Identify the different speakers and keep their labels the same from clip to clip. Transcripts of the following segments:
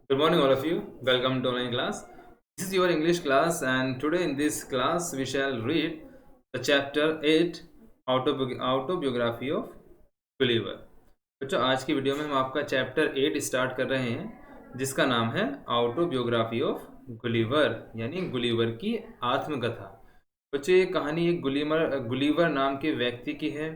Speaker 1: Good morning, all of you. Welcome to online class. This is your English class, and today in this class we shall read the chapter 8 autobiography of Gulliver. बच्चों, आज की video में हम आपका chapter 8 start कर रहे हैं, जिसका नाम है ऑटोबियोग्राफी ऑफ गुलिवर, यानी गुलिवर की आत्मकथा। बच्चों, ये कहानी एक गुलिवर नाम के व्यक्ति की है।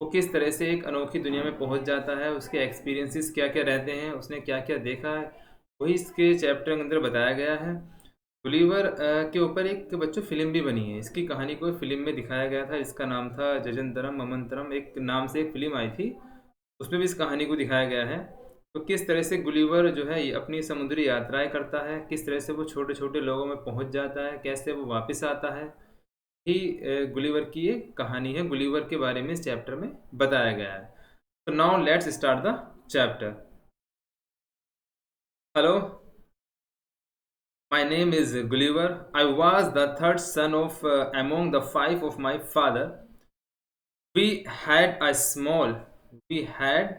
Speaker 1: वो किस तरह से एक अनोखी दुनिया में पहुंच जाता है, उसके एक्सपीरियंसेस क्या क्या रहते हैं, उसने क्या क्या देखा है, वही इसके चैप्टर के अंदर बताया गया है। गुलिवर के ऊपर एक बच्चों फिल्म भी बनी है। इसकी कहानी को फिल्म में दिखाया गया था। इसका नाम था जजंतरम ममंतरम, एक नाम से एक फिल्म आई थी, उसमें भी इस कहानी को दिखाया गया है। तो किस तरह से गुलिवर जो है ये अपनी समुद्री यात्राएं करता है, किस तरह से वो छोटे छोटे लोगों में पहुंच जाता है, कैसे वो वापस आता है, ही गुलिवर की ये कहानी है। गुलिवर के बारे में इस चैप्टर में बताया गया है। तो now let's start the chapter. Hello, my name is Gulliver. I was the third son of among the five of my father. We had a small, we had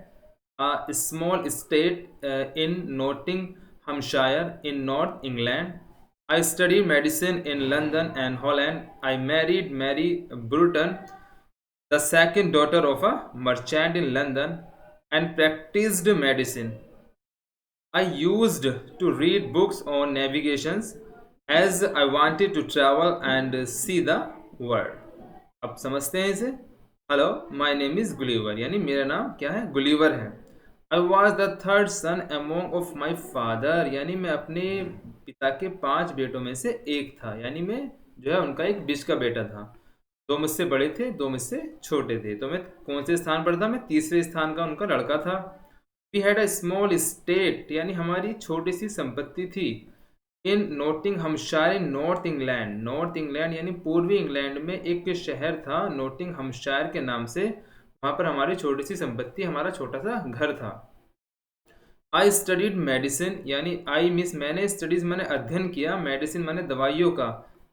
Speaker 1: a small estate in Nottinghamshire in North England. I studied medicine in London and Holland. I married Mary Bruton, the second daughter of a merchant in London, and practiced medicine. I used to read books on navigations as I wanted to travel and see the world. अब समझते हैं इसे। Hello, my name is Gulliver, यानी मेरा नाम क्या है? Gulliver है। I was the third son among of my father, यानी मैं अपने पिता के 5 बेटों में से एक था, यानी मैं जो है उनका एक बीच का बेटा था। 2 मुझसे बड़े थे, 2 मुझसे छोटे थे। तो मैं कौन से स्थान पर था? मैं तीसरे स्थान का उनका लड़का था। We had a small state, यानी हमारी छोटी सी संपत्ति थी। In Nottinghamshire in north England, north England यानी पूर्वी इंग्लैंड में एक शहर था नोटिंगहमशायर के नाम से। वहां पर हमारी छोटी सी संपत्ति, हमारा छोटा सा घर था। आई स्टडीड मेडिसिन, यानी आई मीन्स मैंने स्टडीज मैंने अध्ययन किया, मेडिसिन मैंने दवाइयों का,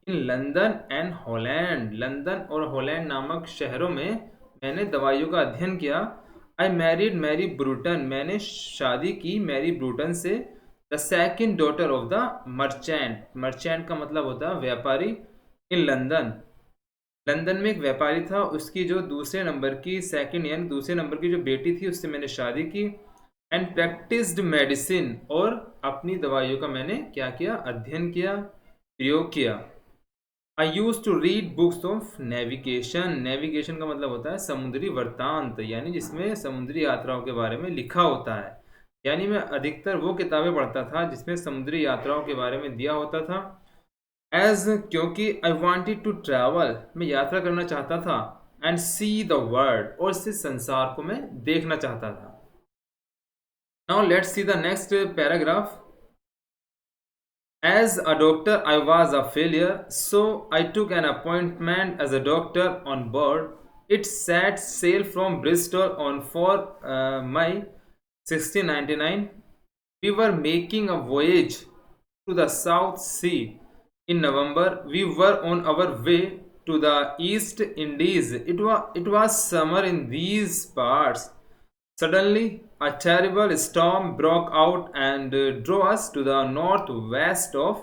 Speaker 1: in London and Holland, London और हॉलैंड नामक शहरों में मैंने दवाइयों का अध्ययन किया। आई मैरिड मैरी ब्रूटन, मैंने शादी की मैरी ब्रूटन से, the second daughter of the merchant, merchant का मतलब होता है व्यापारी, इन लंदन, लंदन में एक व्यापारी था, उसकी जो दूसरे नंबर की सेकंड यानी दूसरे नंबर की जो बेटी थी उससे मैंने शादी की। एंड प्रैक्टिस्ड मेडिसिन, और अपनी दवाइयों का मैंने क्या किया? अध्ययन किया, प्रयोग किया। I use to read books of navigation, navigation का मतलब होता है समुद्री वृत्तांत, यानी जिसमें समुद्री यात्राओं के बारे में लिखा होता है। यानी मैं अधिकतर वो किताबें पढ़ता था जिसमें समुद्री यात्राओं के बारे में दिया होता था। एज, क्योंकि आई वॉन्टेड टू ट्रैवल, मैं यात्रा करना चाहता था, एंड सी द वर्ल्ड, और इस संसार को मैं देखना चाहता था। Now let's see the next paragraph. As a doctor, I was a failure, so I took an appointment as a doctor on board. It set sail from Bristol on 4 May 1699. We were making a voyage to the South Sea. In November, we were on our way to the East Indies. It was summer in these parts. Suddenly, a terrible storm broke out and drove us to the northwest of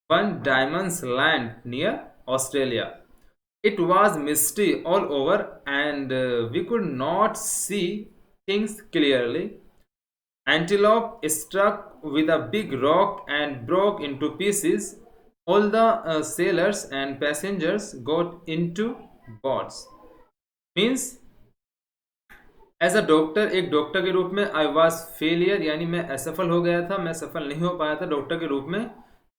Speaker 1: Van Diemen's Land near Australia. It was misty all over and we could not see things clearly. Antelope struck with a big rock and broke into pieces. All the sailors and passengers got into boats. Means, as a doctor, एक doctor के रूप में I was failure, यानी मैं असफल हो गया था, मैं सफल नहीं हो पाया था डॉक्टर के रूप में।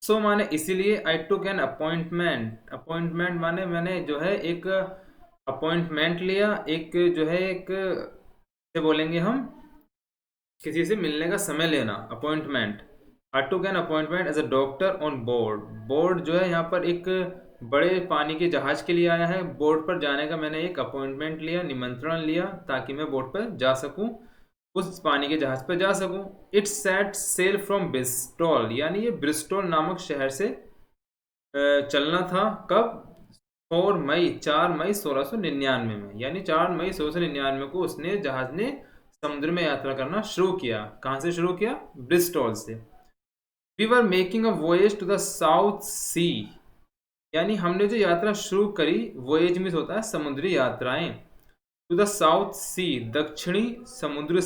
Speaker 1: सो माने इसीलिए आई टुक एन अपॉइंटमेंट, अपॉइंटमेंट माने मैंने जो है एक अपॉइंटमेंट लिया, एक जो है एक से बोलेंगे हम किसी से मिलने का समय लेना, appointment. I took an appointment as a doctor on board, board जो है यहाँ पर एक बड़े पानी के जहाज के लिए आया है। बोर्ड पर जाने का मैंने एक अपॉइंटमेंट लिया, निमंत्रण लिया, ताकि मैं बोर्ड पर जा सकूं, उस पानी के जहाज पर जा सकूं। It set sail from Bristol, यानी ये ब्रिस्टॉल नामक शहर से चलना था। कब? 4 मई 4 मई 1699 में, यानी 4 मई 1699 को उसने जहाज ने समुद्र में यात्रा करना शुरू किया। कहाँ से शुरू किया? ब्रिस्टॉल से। We were making a voyage to the South Sea, यानी हमने जो यात्रा शुरू करी, वॉयज मीन्स होता है समुद्री यात्राएं, टू द साउथ सी, दक्षिणी समुद्र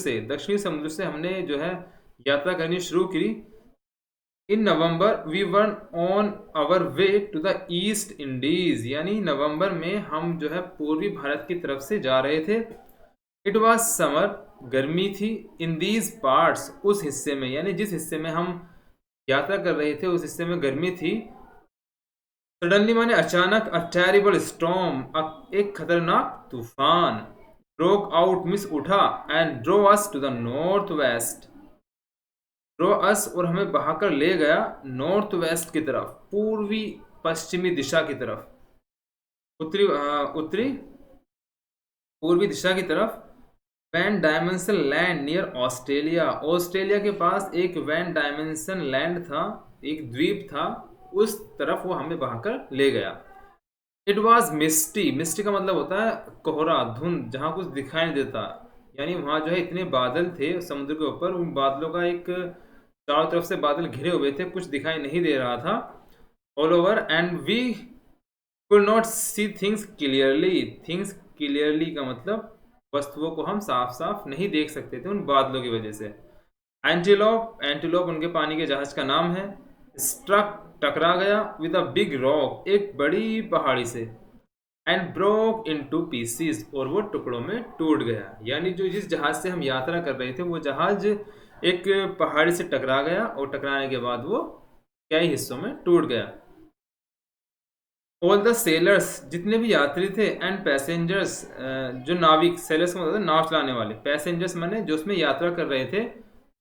Speaker 1: से हमने जो है यात्रा करनी शुरू की। In November we were on our way to the East Indies, यानी नवंबर में हम जो है पूर्वी भारत की तरफ से जा रहे थे। इट वॉज समर, गर्मी थी। इन दीज पार्ट्स, उस हिस्से में, यानी जिस हिस्से में हम यात्रा कर रहे थे उस हिस्से में गर्मी थी। सडनली माने अचानक, अ टेरिबल स्टॉर्म, एक खतरनाक तूफान, ब्रोक आउट मिस उठा, and drove us to the north west, drove us और हमें बहाकर ले गया नॉर्थ वेस्ट की तरफ, पूर्वी पश्चिमी दिशा की तरफ, उत्तरी पूर्वी दिशा की तरफ। Van Diemen's land near Australia, Australia के पास एक वैन डायमेंशन लैंड था, एक द्वीप था, उस तरफ वो हमें बहाकर ले गया। इट वॉज मिस्टी, मिस्टी का मतलब होता है कोहरा, धुंध, जहाँ कुछ दिखाई नहीं देता, यानी वहाँ जो है इतने बादल थे समुद्र के ऊपर, उन बादलों का एक चारों तरफ से बादल घिरे हुए थे, कुछ दिखाई नहीं दे रहा था all over, and we could not see things clearly. Things clearly का मतलब वस्तुओं को हम साफ साफ नहीं देख सकते थे उन बादलों की वजह से। एंटीलोप, एंटीलोप उनके पानी के जहाज का नाम है। स्ट्रक, टकरा गया, विद अ बिग रॉक, एक बड़ी पहाड़ी से, एंड ब्रोक इनटू पीसीज, और वो टुकड़ों में टूट गया। यानी जो जिस जहाज से हम यात्रा कर रहे थे वो जहाज एक पहाड़ी से टकरा गया, और टकराने के बाद वो कई हिस्सों में टूट गया। ऑल द सेलर्स, जितने भी यात्री थे, एंड पैसेंजर्स, जो नाविक, सेलर्स का मतलब नाव चलाने वाले, पैसेंजर्स माने जो उसमें यात्रा कर रहे थे,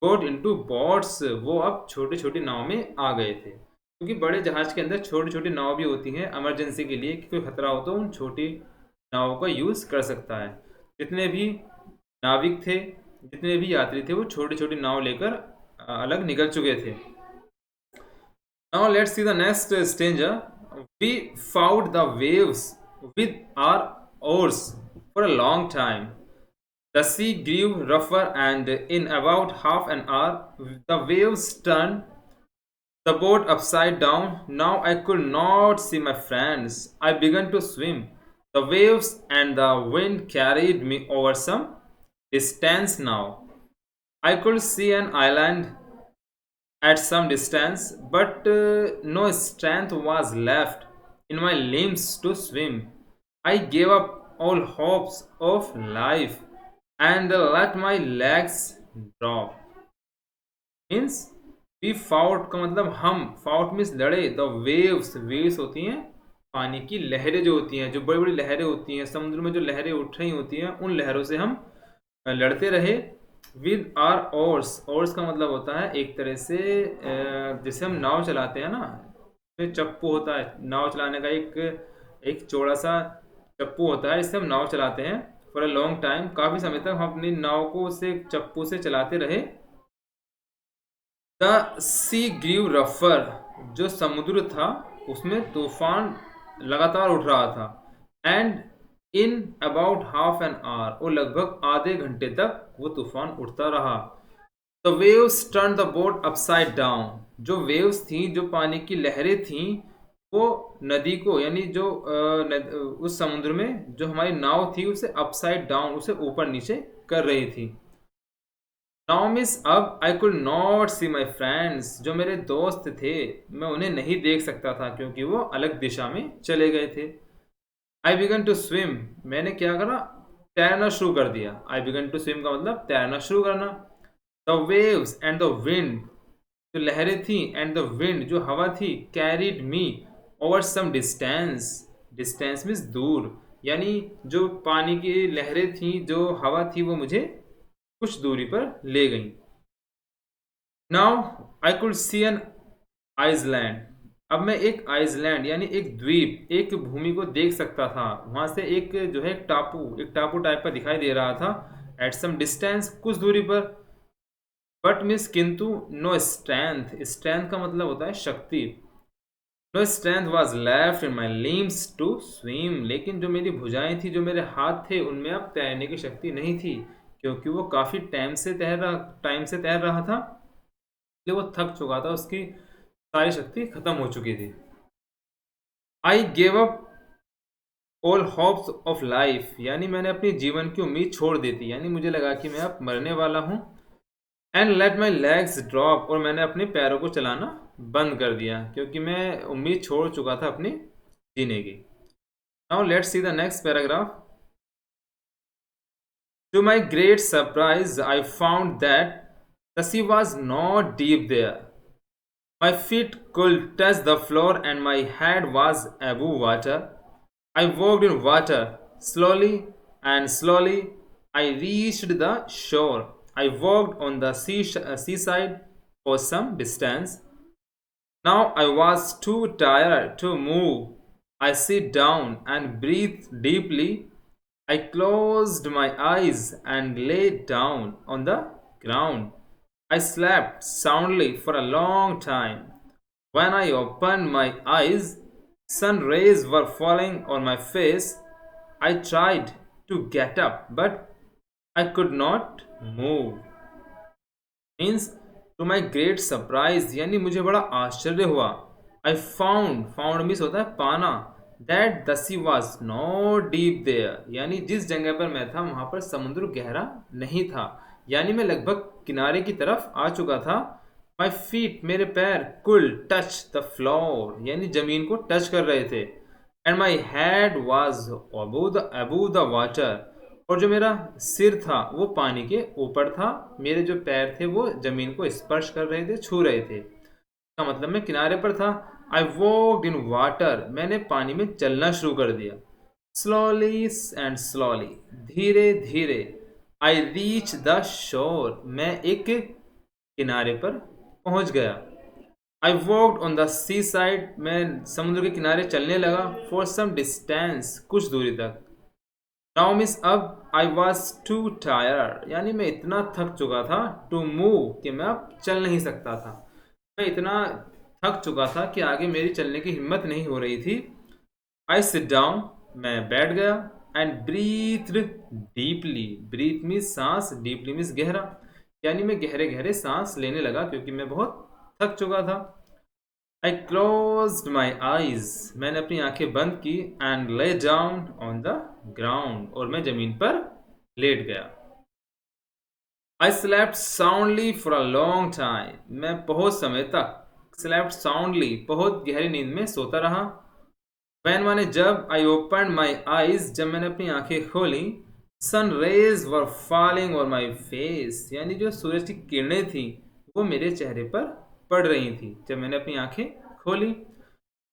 Speaker 1: गोट इनटू बोट्स, वो अब छोटी छोटी नाव में आ गए थे, क्योंकि बड़े जहाज के अंदर छोटी छोटी नाव भी होती हैं इमरजेंसी के लिए, कि कोई खतरा हो तो उन छोटी नावों का यूज़ कर सकता है। जितने भी नाविक थे, जितने भी यात्री थे, वो छोटी छोटी नाव लेकर अलग निकल चुके थे। Now let's see the next stranger. We fought the waves with our oars for a long time. The sea grew rougher, and in about half an hour, the waves turned the boat upside down. Now I could not see my friends. I began to swim. The waves and the wind carried me over some distance now. I could see an island at some distance, but no strength was left in my limbs to swim. I gave up all hopes of life and let my legs drop. Means we fought का मतलब हम, fought means लड़े, the waves, waves होती हैं पानी की लहरें जो होती हैं, जो बड़ी बड़ी लहरें होती हैं समुद्र में, जो लहरें उठ रही होती हैं, उन लहरों से हम लड़ते रहे। विद आर ओर्स, ओर्स का मतलब होता है एक तरह से जैसे हम नाव चलाते हैं ना, तो चप्पू होता है नाव चलाने का, एक चौड़ा सा चप्पू होता है, इससे हम नाव चलाते हैं। फॉर अ लॉन्ग टाइम, काफ़ी समय तक हम अपनी नाव को उसे चप्पू से चलाते रहे। द सी ग्रीव रफर, जो समुद्र था उसमें तूफान लगातार उठ रहा था। And in about half an hour, और लगभग आधे घंटे तक वो तूफान उठता रहा। The waves turn the boat upside down, जो वेव्स थी, जो पानी की लहरें थी, वो नदी को, यानी जो उस समुद्र में जो हमारी नाव थी उसे अपसाइड डाउन, उसे ऊपर नीचे कर रही थी। नाउ मिस, अब I could not see my friends, जो मेरे दोस्त थे मैं उन्हें नहीं देख सकता था क्योंकि वो अलग दिशा में चले गए थे। आई बिगन टू स्विम, मैंने क्या करा, तैरना शुरू कर दिया। आई बिगन टू स्विम का मतलब तैरना शुरू करना। The waves and the wind, जो लहरें थी, एंड द विंड, जो हवा थी, carried me over some distance, distance means दूर, यानी जो पानी की लहरें थी, जो हवा थी, वो मुझे कुछ दूरी पर ले गई। Now I could see an island, अब मैं एक आइसलैंड यानी एक द्वीप, एक भूमि को देख सकता था। वहां से एक जो है एक टापू टाइप का दिखाई दे रहा था। एट सम डिस्टेंस, कुछ दूरी पर। बट मिस, किंतु, नो स्ट्रेंथ, स्ट्रेंथ का मतलब होता है शक्ति। No strength was left in my limbs to swim, लेकिन जो मेरी भुजाएं थी, जो मेरे हाथ थे, उनमें अब तैरने की शक्ति नहीं थी। क्योंकि वो काफ़ी टाइम से तैर रहा था, इसलिए वो थक चुका था, उसकी सारी शक्ति खत्म हो चुकी थी। I gave up all hopes of life, यानी मैंने अपनी जीवन की उम्मीद छोड़ दी थी, यानी मुझे लगा कि मैं अब मरने वाला हूँ। And let my legs drop, और मैंने अपने पैरों को चलाना बंद कर दिया, क्योंकि मैं उम्मीद छोड़ चुका था अपनी जीने की। Now let's see the next paragraph. To my great surprise, I found that the sea was not deep there. My feet could touch the floor and my head was above water. I walked in water. Slowly and slowly, I reached the shore. I walked on the seaside for some distance. Now I was too tired to move. I sit down and breathe deeply. I closed my eyes and lay down on the ground. I slept soundly for a long time. When I opened my eyes, sun rays were falling on my face. I tried to get up, but I could not move. Means to my great surprise, यानी मुझे बड़ा आश्चर्य हुआ। I found means होता है पाना, that the sea was not deep there, यानी जिस जगह पर मैं था वहां पर समुद्र गहरा नहीं था, यानी मैं लगभग किनारे की तरफ आ चुका था। माई फीट, मेरे पैर, कुल टच द फ्लोर, यानी जमीन को टच कर रहे थे। And my head was Abu the water, और जो मेरा सिर था वो पानी के ऊपर था, मेरे जो पैर थे वो जमीन को स्पर्श कर रहे थे, छू रहे थे, इसका मतलब मैं किनारे पर था। आई वॉक्ड इन वाटर, मैंने पानी में चलना शुरू कर दिया। स्लोली एंड स्लोली, धीरे धीरे। आई रीच द शोर, मैं एक किनारे पर पहुंच गया। I walked on the seaside, मैं समुद्र के किनारे चलने लगा। फॉर सम डिस्टेंस, कुछ दूरी तक। नाउ मिस, अब आई वॉज टू टायर्ड, यानी मैं इतना थक चुका था, टू मूव, कि मैं अब चल नहीं सकता था। मैं इतना थक चुका था कि आगे मेरी चलने की हिम्मत नहीं हो रही थी। आई सिट डाउन, मैं बैठ गया। And breathe deeply, breathe means सांस, डीपली मीन्स गहरा, यानी मैं गहरे गहरे सांस लेने लगा क्योंकि मैं बहुत थक चुका था। आई क्लोज्ड माई आईज, मैंने अपनी आंखें बंद की। And lay down on the ground, और मैं जमीन पर लेट गया। I slept soundly for a long time, मैं बहुत समय तक, स्लेप्ट साउंडली, बहुत गहरी नींद में सोता रहा। वैन माने जब, आई ओपन माई आईज, जब मैंने अपनी आंखें खोली। Sun rays were falling on my face, यानी जो सूरज की किरणें थी वो मेरे चेहरे पर पड़ रही थी जब मैंने अपनी आंखें खोली।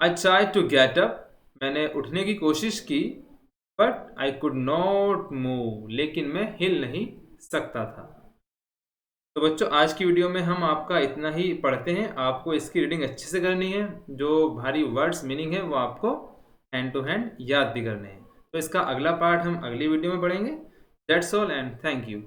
Speaker 1: I try to get up, मैंने उठने की कोशिश की। But I could not move, लेकिन मैं हिल नहीं सकता था। तो बच्चों, आज की वीडियो में हम आपका इतना ही पढ़ते हैं। आपको इसकी रीडिंग अच्छे से करनी है, जो भारी वर्ड्स मीनिंग है वो आपको हैंड टू हैंड याद भी करने हैं। तो इसका अगला पार्ट हम अगली वीडियो में पढ़ेंगे। That's all and thank you.